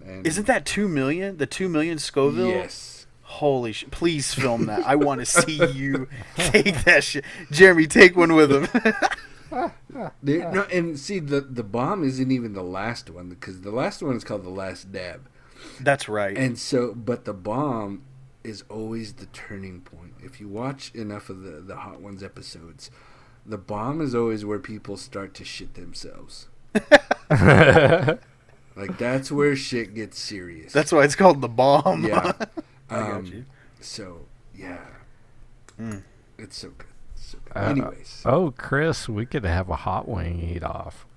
And isn't that 2 million? The 2 million Scoville? Yes. Holy shit! Please film that. I want to see you take that shit. Jeremy, take one with him. No, and see, the bomb isn't even the last one, because the last one is called The Last Dab. That's right. And so, but the bomb is always the turning point. If you watch enough of the Hot Ones episodes, the bomb is always where people start to shit themselves. Like, that's where shit gets serious. That's why it's called the bomb. Yeah. I got you. So, yeah. It's so good. So good. Uh, Anyways. Oh, Chris, we could have a hot wing eat off.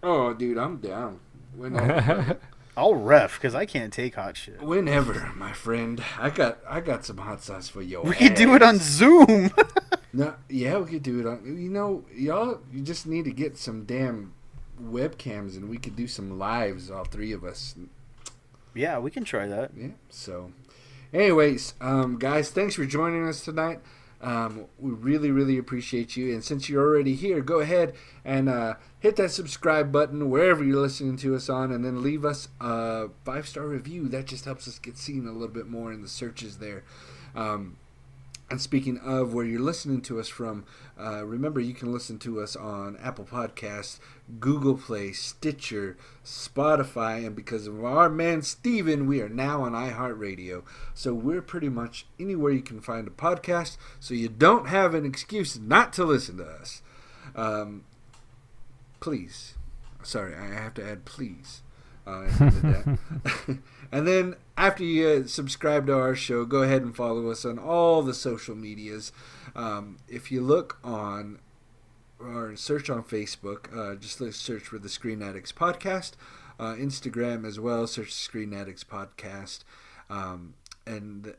Oh, dude, I'm down. Whenever. I'll ref because I can't take hot shit. Whenever, my friend. I got some hot sauce for you. We could do it on Zoom. No, yeah, we could do it on. You know, y'all, you just need to get some damn webcams, and we could do some lives, all three of us. Yeah, we can try that. Yeah. So, anyways, guys, thanks for joining us tonight. We really, really appreciate you. And since you're already here, go ahead and hit that subscribe button wherever you're listening to us on, and then leave us a 5-star review. That just helps us get seen a little bit more in the searches there. And speaking of where you're listening to us from, remember you can listen to us on Apple Podcasts, Google Play, Stitcher, Spotify, and because of our man Steven, we are now on iHeartRadio. So we're pretty much anywhere you can find a podcast, so you don't have an excuse not to listen to us. Please. Sorry, I have to add please. And then after you subscribe to our show, go ahead and follow us on all the social medias. If you look on or search on Facebook, just search for the Screen Addicts Podcast. Instagram as well, search Screen Addicts Podcast. And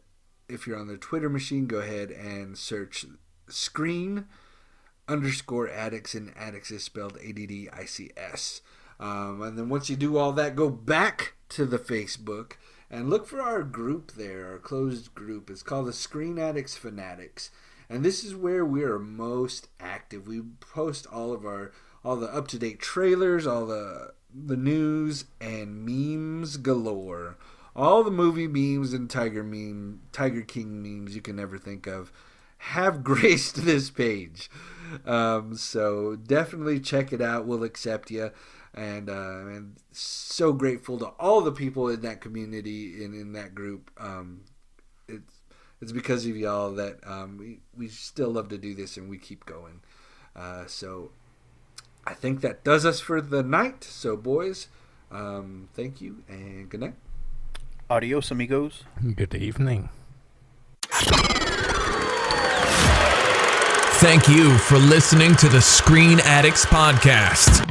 if you're on the Twitter machine, go ahead and search Screen _Addicts, and Addicts is spelled ADDICS. And then once you do all that, go back to the Facebook and look for our group there, our closed group. It's called the Screen Addicts Fanatics. And this is where we are most active. We post all the up-to-date trailers, all the news, and memes galore. All the movie memes and Tiger King memes you can ever think of have graced this page. So definitely check it out. We'll accept you. And so grateful to all the people in that community and in that group. It's because of y'all that we still love to do this, and we keep going. So I think that does us for the night. So boys, thank you and good night. Adios, amigos. Good evening. Thank you for listening to the Screen Addicts Podcast.